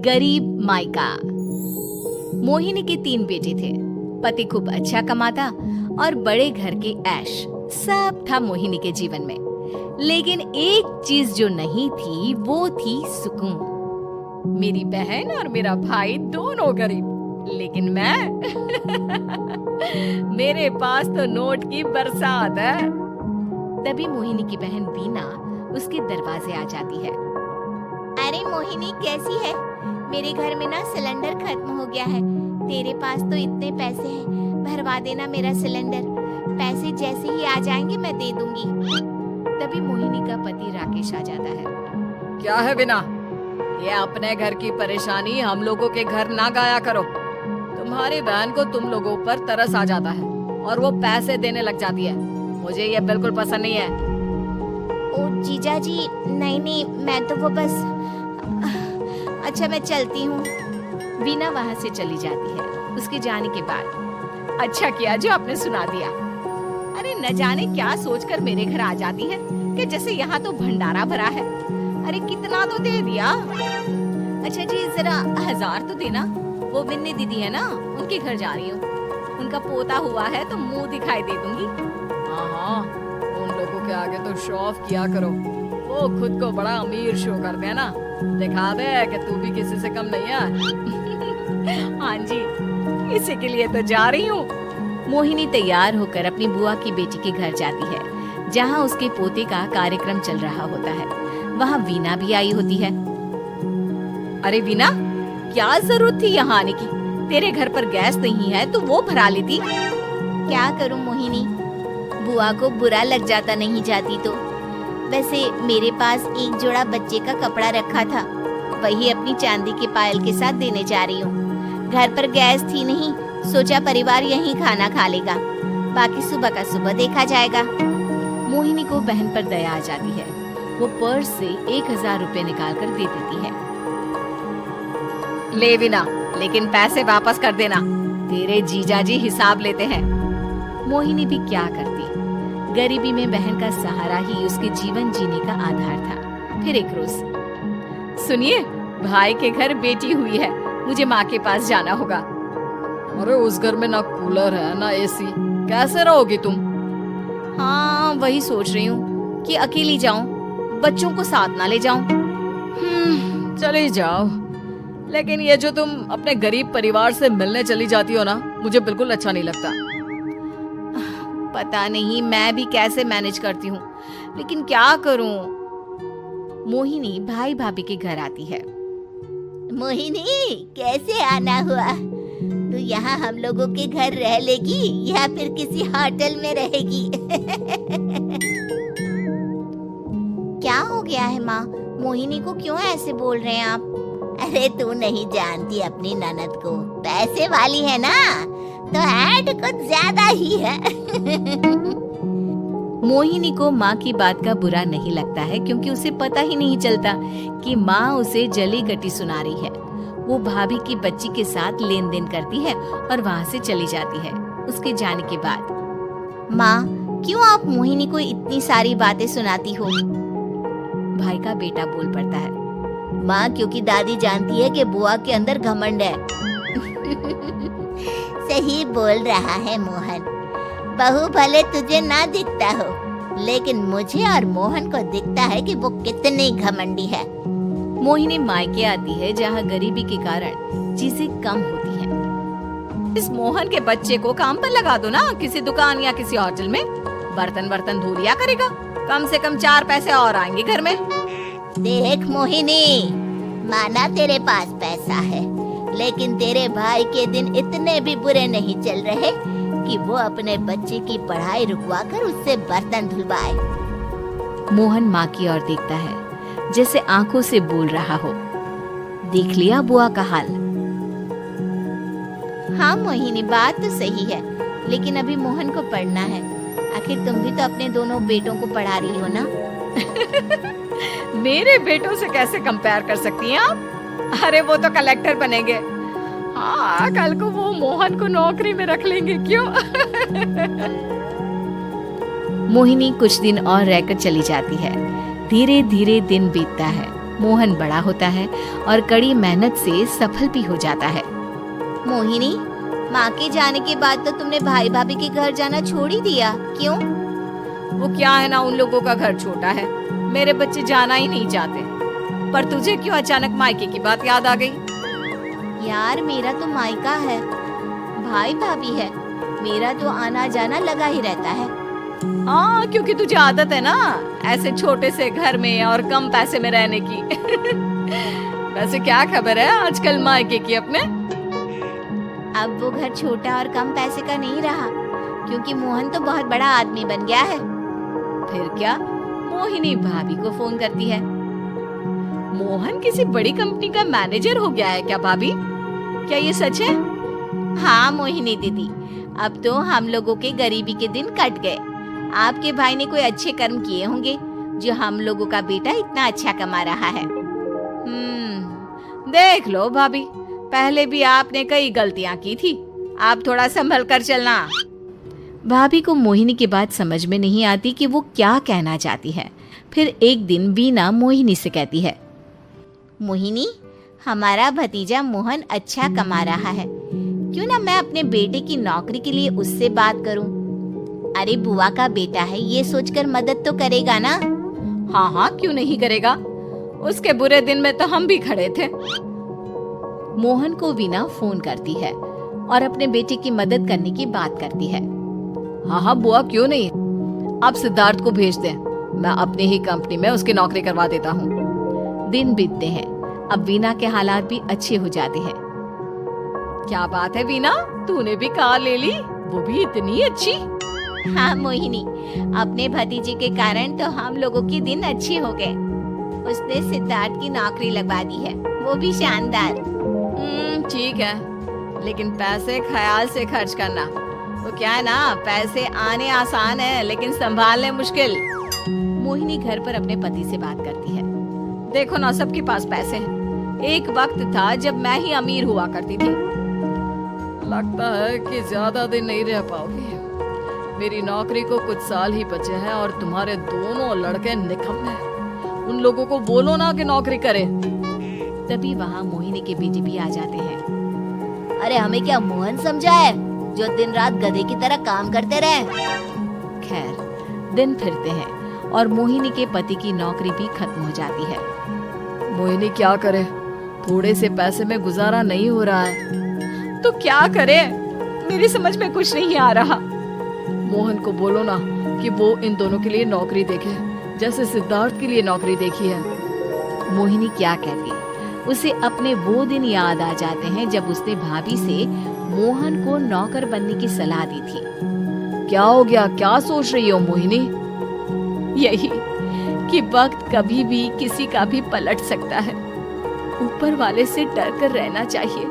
गरीब मायका। मोहिनी के 3 बेटे थे। पति खूब अच्छा कमाता और बड़े घर के ऐश सब था मोहिनी के जीवन में। लेकिन एक चीज जो नहीं थी वो थी सुकून। मेरी बहन और मेरा भाई दोनों गरीब, लेकिन मैं मेरे पास तो नोट की बरसात है। तभी मोहिनी की बहन वीना उसके दरवाजे आ जाती है। अरे मोहिनी, कैसी है? मेरे घर में ना सिलेंडर खत्म हो गया है। तेरे पास तो इतने पैसे हैं, भरवा देना मेरा सिलेंडर। पैसे जैसे ही आ जाएंगे मैं दे दूंगी। तभी मोहिनी का पति राकेश आ जाता है। क्या है बिना, ये अपने घर की परेशानी हम लोगों के घर ना गाया करो। तुम्हारी बहन को तुम लोगों पर तरस आ जाता है और वो पैसे देने लग जाती है। मुझे ये बिल्कुल पसंद नहीं है। ओ जीजा जी, नहीं, मैं तो वो बस अच्छा, मैं चलती हूँ। वीना वहाँ से चली जाती है। उसके जाने के बाद अच्छा किया जो आपने सुना दिया। अरे न जाने क्या सोचकर मेरे घर आ जाती है कि जैसे यहाँ तो भंडारा भरा है। अरे कितना तो दे दिया। अच्छा जी, जरा 1000 तो देना। वो बिन्नी दीदी है ना, उनके घर जा रही हूँ। उनका पोता हुआ है तो मुंह दिखाई दे दूंगी। हाँ, उन लोगों के आगे तो शो ऑफ किया करो। वो खुद को बड़ा अमीर शो करते हैं ना, दिखा दे कि तू भी किसी से कम नहीं है। हाँ जी, इसी के लिए तो जा रही हूँ। मोहिनी तैयार होकर अपनी बुआ की बेटी के घर जाती है, जहाँ उसके पोते का कार्यक्रम चल रहा होता है। वहाँ वीना भी आई होती है। अरे वीना, क्या जरूरत थी यहाँ आने की? तेरे घर पर गैस नहीं है तो वो भरा लेती। क्या करूँ मोहिनी, बुआ को बुरा लग जाता नहीं जाती तो। वैसे मेरे पास एक जोड़ा बच्चे का कपड़ा रखा था, वही अपनी चांदी के पायल के साथ देने जा रही हूँ। घर पर गैस थी नहीं, सोचा परिवार यहीं खाना खा लेगा, बाकी सुबह का सुबह देखा जाएगा। मोहिनी को बहन पर दया आ जाती है। वो पर्स से 1000 रुपए निकाल कर दे देती है। ले वीना, लेकिन पैसे वापस कर देना, तेरे जीजाजी हिसाब लेते हैं। मोहिनी भी क्या करती, गरीबी में बहन का सहारा ही उसके जीवन जीने का आधार था। फिर एक रोज, सुनिए, भाई के घर बेटी हुई है, मुझे माँ के पास जाना होगा। अरे उस घर में ना कूलर है ना एसी, कैसे रहोगी तुम? हाँ, वही सोच रही हूँ कि अकेली जाऊं, बच्चों को साथ ना ले जाऊं। चली जाओ, लेकिन ये जो तुम अपने गरीब परिवार से मिलने चली जाती हो ना, मुझे बिल्कुल अच्छा नहीं लगता। पता नहीं मैं भी कैसे मैनेज करती हूँ, लेकिन क्या करूँ। मोहिनी भाई भाभी के घर आती है। मोहिनी, कैसे आना हुआ? तू यहाँ हम लोगों के घर रह लेगी या फिर किसी होटल में रहेगी? क्या हो गया है माँ? मोहिनी को क्यों ऐसे बोल रहे हैं आप? अरे तू नहीं जानती अपनी ननद को, पैसे वाली है ना, तो ऐड कुछ ज्यादा ही है। मोहिनी को माँ की बात का बुरा नहीं लगता है, क्योंकि उसे पता ही नहीं चलता कि माँ उसे जली कटी सुना रही है। वो भाभी की बच्ची के साथ लेन देन करती है और वहाँ से चली जाती है। उसके जाने के बाद, माँ, क्यों आप मोहिनी को इतनी सारी बातें सुनाती हो? भाई का बेटा बोल पड़ता है। माँ, क्योंकि दादी जानती है कि बुआ के अंदर घमंड है। सही बोल रहा है मोहन। बहू भले तुझे ना दिखता हो, लेकिन मुझे और मोहन को दिखता है कि वो कितनी घमंडी है। मोहिनी मायके आती है, जहाँ गरीबी के कारण चीजें कम होती हैं। इस मोहन के बच्चे को काम पर लगा दो ना, किसी दुकान या किसी होटल में। बर्तन धो लिया करेगा, कम से कम 4 पैसे और आएंगे घर में। देख मोहिनी, माना तेरे पास पैसा है, लेकिन तेरे भाई के दिन इतने भी बुरे नहीं चल रहे कि वो अपने बच्चे की पढ़ाई रुकवा कर उससे बर्तन धुलवाए। मोहन माँ की ओर देखता है, जैसे आंखों से बोल रहा हो, देख लिया बुआ का हाल। हाँ मोहिनी, बात तो सही है, लेकिन अभी मोहन को पढ़ना है। आखिर तुम भी तो अपने दोनों बेटों को पढ़ा रही हो ना। मेरे बेटों से कैसे कंपेयर कर सकती हैं आप? अरे वो तो कलेक्टर बनेंगे। हाँ, कल को वो मोहन को नौकरी में रख लेंगे, क्यों? मोहिनी कुछ दिन और रहकर चली जाती है। धीरे धीरे दिन बीतता है। मोहन बड़ा होता है और कड़ी मेहनत से सफल भी हो जाता है। मोहिनी, माँ के जाने के बाद तो तुमने भाई भाभी के घर जाना छोड़ ही दिया, क्यों? वो क्या है ना, उन लोगों का घर छोटा है, मेरे बच्चे जाना ही नहीं चाहते। पर तुझे क्यों अचानक मायके की बात याद आ गई? यार, मेरा तो मायका है, भाई भाभी है, मेरा तो आना जाना लगा ही रहता है। हाँ, क्योंकि तुझे आदत है ना ऐसे छोटे से घर में और कम पैसे में रहने की। वैसे क्या खबर है आजकल मायके की अपने? अब वो घर छोटा और कम पैसे का नहीं रहा, क्योंकि मोहन तो बहुत बड़ा आदमी बन गया है। फिर क्या? मोहिनी भाभी को फोन करती है। मोहन किसी बड़ी कंपनी का मैनेजर हो गया है क्या भाभी? क्या ये सच है? हाँ मोहिनी दीदी, अब तो हम लोगों के गरीबी के दिन कट गए। आपके भाई ने कोई अच्छे कर्म किए होंगे, जो हम लोगों का बेटा इतना अच्छा कमा रहा है। देख लो भाभी, पहले भी आपने कई गलतियां की थी, आप थोड़ा संभल कर चलना। भाभी को मोहिनी की बात समझ में नहीं आती कि वो क्या कहना चाहती है। फिर एक दिन वीना मोहिनी से कहती है, मोहिनी, हमारा भतीजा मोहन अच्छा कमा रहा है, क्यों ना मैं अपने बेटे की नौकरी के लिए उससे बात करूं? अरे बुआ का बेटा है, ये सोचकर मदद तो करेगा ना? हाँ हाँ, क्यों नहीं करेगा, उसके बुरे दिन में तो हम भी खड़े थे। मोहन को वीना फोन करती है और अपने बेटे की मदद करने की बात करती है। हाँ हाँ बुआ, क्यों नहीं, आप सिद्धार्थ को भेज दें, मैं अपनी ही कंपनी में उसकी नौकरी करवा देता हूँ। दिन बीतते हैं, अब वीना के हालात भी अच्छे हो जाते हैं। क्या बात है वीना, तूने भी कार ले ली, वो भी इतनी अच्छी? हाँ मोहिनी, अपने भतीजे के कारण तो हम लोगों के दिन अच्छे हो गए। उसने सिद्धार्थ की नौकरी लगवा दी है, वो भी शानदार। ठीक है, लेकिन पैसे ख्याल से खर्च करना। वो क्या है ना, पैसे आने आसान है लेकिन संभालने मुश्किल। मोहिनी घर पर अपने पति से बात करती है। देखो ना, सबके पास पैसे हैं। एक वक्त था जब मैं ही अमीर हुआ करती थी। लगता है कि ज्यादा दिन नहीं रह पाओगे। मेरी नौकरी को कुछ साल ही बचे हैं और तुम्हारे दोनों लड़के निकम्मे हैं। उन लोगों को बोलो ना कि नौकरी करे। तभी वहाँ मोहिनी के बेटे भी आ जाते हैं। अरे हमें क्या मोहन समझा है, जो दिन रात गधे की तरह काम करते रहे? खैर, दिन फिरते हैं और मोहिनी के पति की नौकरी भी खत्म हो जाती है। मोहिनी क्या करे, थोड़े से पैसे में गुजारा नहीं हो रहा है। तो क्या करे, मेरी समझ में कुछ नहीं आ रहा। मोहन को बोलो ना कि वो इन दोनों के लिए नौकरी देखे, जैसे सिद्धार्थ के लिए नौकरी देखी है। मोहिनी क्या कहती, उसे अपने वो दिन याद आ जाते हैं जब उसने भाभी से मोहन को नौकर बनने की सलाह दी थी। क्या हो गया, क्या सोच रही हो मोहिनी? यही कि वक्त कभी भी किसी का भी पलट सकता है। ऊपर वाले से डर कर रहना चाहिए।